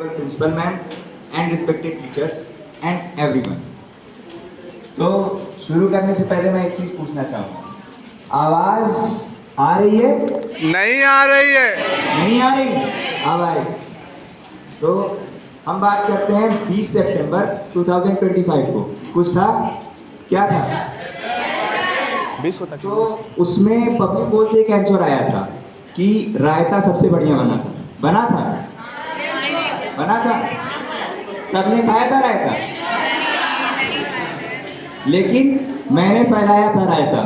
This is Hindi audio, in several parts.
Principal ma'am and respected teachers and everyone. तो शुरू करने से पहले मैं एक चीज पूछना चाहूंगा, आवाज आ रही है? नहीं आ रही है। नहीं आ रही? अब आए। तो हम बात करते हैं 20 सितंबर 2025 को। कुछ था, क्या था? 20 होता। तो उसमें पब्लिक बोल से एक आंसर आया था कि रायता सबसे बढ़िया बना था। बना था? बना था? सबने खाया था रायता, लेकिन मैंने फैलाया था रायता।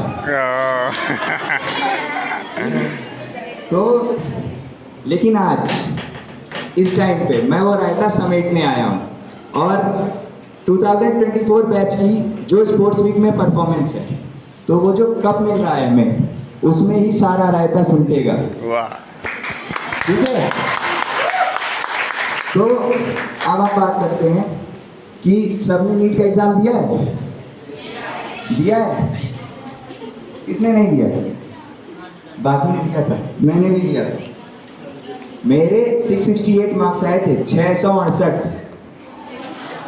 तो लेकिन आज इस टाइम पे मैं वो रायता समेटने आया हूँ और 2024 बैच की जो स्पोर्ट्स वीक में परफॉर्मेंस है, तो वो जो कप मिल रहा है हमें, उसमें ही सारा रायता सिमटेगा। वाह, ठीक है। तो अब हम बात करते हैं कि सबने नीट का एग्जाम दिया है? दिया है? किसने नहीं दिया? बाकी ने दिया था, मैंने भी दिया था। मेरे 668 मार्क्स आए थे, 668।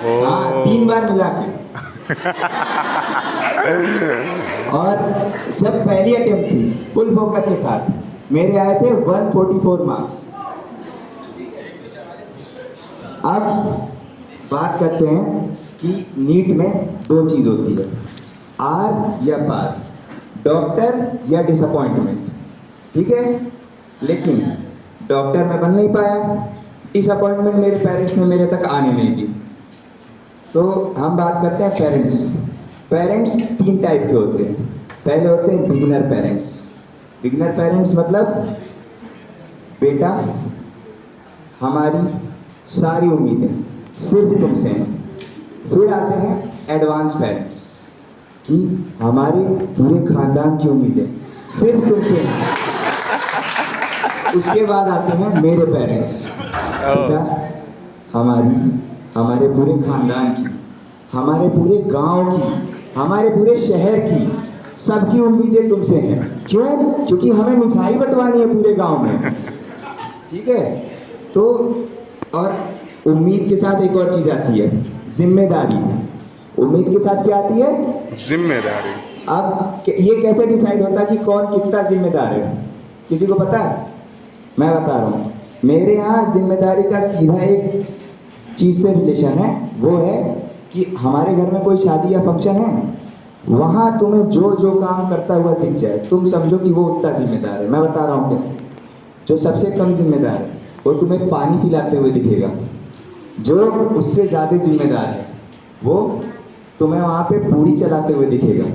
हाँ, 3 बार मिला के। और जब पहली अटेम्प्ट थी फुल फोकस के साथ, मेरे आए थे 144 मार्क्स। अब बात करते हैं कि नीट में दो चीज होती है, आर या पार, डॉक्टर या डिसअपॉइंटमेंट। ठीक है, लेकिन डॉक्टर मैं बन नहीं पाया, डिसअपॉइंटमेंट मेरे पेरेंट्स ने मेरे तक आने नहीं दी। तो हम बात करते हैं पेरेंट्स। पेरेंट्स 3 टाइप के होते हैं। पहले होते हैं बिगिनर पेरेंट्स। बिगिनर पेरेंट्स मतलब बेटा हमारी सारी उम्मीदें सिर्फ तुमसे हैं। फिर आते हैं एडवांस पेरेंट्स कि हमारे पूरे खानदान की उम्मीदें सिर्फ तुमसे हैं। उसके बाद आते हैं मेरे पेरेंट्स, बेटा हमारे पूरे खानदान की, हमारे पूरे गांव की, हमारे पूरे शहर की, सबकी उम्मीदें तुमसे हैं। क्यों? क्योंकि हमें मिठाई बंटवानी है पूरे गांव में। ठीक है। तो और उम्मीद के साथ एक और चीज आती है, जिम्मेदारी। उम्मीद के साथ क्या आती है? जिम्मेदारी। अब ये कैसे डिसाइड होता है कि कौन कितना जिम्मेदार है? किसी को पता है? मैं बता रहा हूँ। मेरे यहाँ जिम्मेदारी का सीधा एक चीज से रिलेशन है, वो है कि हमारे घर में कोई शादी या फंक्शन है, वहां तुम्हें जो जो काम करता हुआ दिख जाए, तुम समझो कि वो उतना जिम्मेदार है। मैं बता रहा हूँ कैसे। जो सबसे कम जिम्मेदार है वो तुम्हें पानी पिलाते हुए दिखेगा। जो उससे ज्यादा जिम्मेदार है वो तुम्हें वहां पे पूरी चलाते हुए दिखेगा।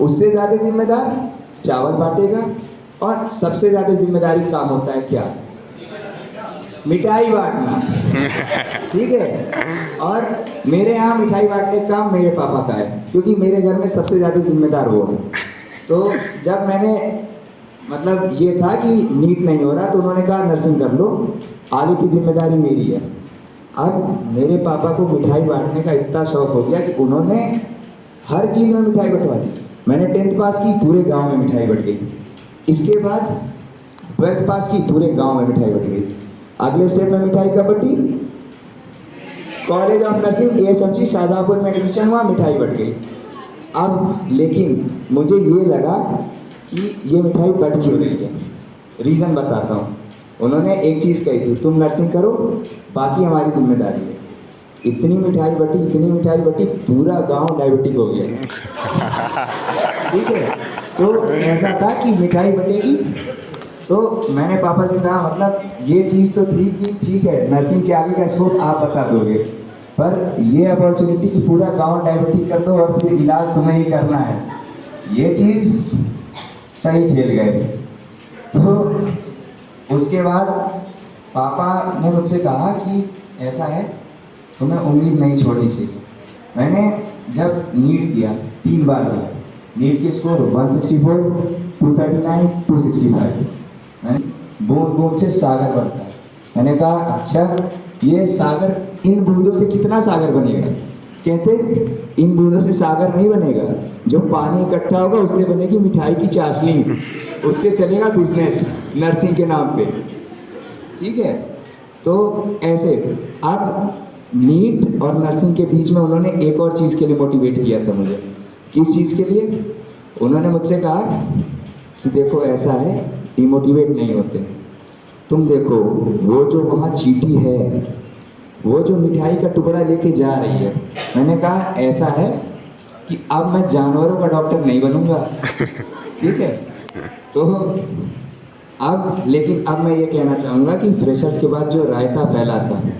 उससे ज्यादा जिम्मेदार चावल बांटेगा। और सबसे ज्यादा जिम्मेदारी काम होता है क्या? मिठाई बांटना। ठीक है। और मेरे यहाँ मिठाई बांटने का काम मेरे पापा का है, क्योंकि मेरे घर में सबसे ज्यादा जिम्मेदार वो है। तो जब मैंने मतलब ये था कि नीट नहीं हो रहा, तो उन्होंने कहा नर्सिंग कर लो, आगे की जिम्मेदारी मेरी है। अब मेरे पापा को मिठाई बांटने का इतना शौक हो गया कि उन्होंने हर चीज में मिठाई बंटवा दी। मैंने 10th पास की, पूरे गांव में मिठाई बंट गई। इसके बाद 12th पास की, पूरे गांव में मिठाई बंट गई। अगले स्टेप में मिठाई कब बटी? College of nursing ASMC Shahjahanpur में एडमिशन हुआ, मिठाई बंट गई। अब लेकिन मुझे ये लगा कि ये मिठाई बट क्यों रही है। रीजन बताता हूँ। उन्होंने एक चीज कही थी, तुम नर्सिंग करो, बाकी हमारी जिम्मेदारी है। इतनी मिठाई बटी, इतनी मिठाई बटी, पूरा गांव डायबिटिक हो गया। ठीक है। तो ऐसा था कि मिठाई बटेगी। तो मैंने पापा से कहा, मतलब ये चीज तो ठीक है, नर्सिंग के आगे का स्कोप आप बता दोगे, पर ये अपॉर्चुनिटी कि पूरा गांव डायबिटिक कर दो और फिर इलाज तुम्हें ही करना है, ये चीज सही खेल गए। तो उसके बाद पापा ने मुझसे कहा कि ऐसा है, तुम्हें उम्मीद नहीं छोड़नी चाहिए। मैंने जब नीट दिया, 3 बार दिया, नीट के स्कोर 164, 239, 265। बूंद बूंद से सागर बनता है। मैंने कहा अच्छा, ये सागर इन बूंदों से कितना सागर बनेगा? कहते इन बूंदों से सागर नहीं बनेगा, जो पानी इकट्ठा होगा उससे बनेगी मिठाई की चाशनी, उससे चलेगा बिजनेस नर्सिंग के नाम पे। ठीक है। तो ऐसे अब नीट और नर्सिंग के बीच में उन्होंने एक और चीज़ के लिए मोटिवेट किया था मुझे। किस चीज़ के लिए? उन्होंने मुझसे कहा कि देखो ऐसा है, डिमोटिवेट नहीं होते। तुम देखो वो जो वहाँ चींटी है, वो जो मिठाई का टुकड़ा लेके जा रही है, मैंने कहा ऐसा है कि अब मैं जानवरों का डॉक्टर नहीं बनूंगा। ठीक है, तो लेकिन अब मैं ये कहना चाहूँगा कि फ्रेशर्स के बाद जो रायता फैलाता है,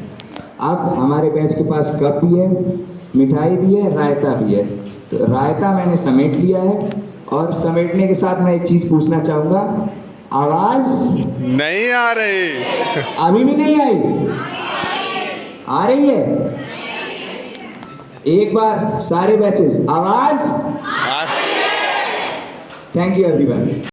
अब हमारे बैच के पास कप भी है, मिठाई भी है, रायता भी है। तो रायता मैंने समेट लिया है, और समेटने के साथ मैं एक चीज़ पूछना चाहूँगा, आवाज़ नहीं आ रही। अभी भी नहीं आई? आ रही है? एक बार सारे बैचेस आवाज़। आ- थैंक यू एवरीवन।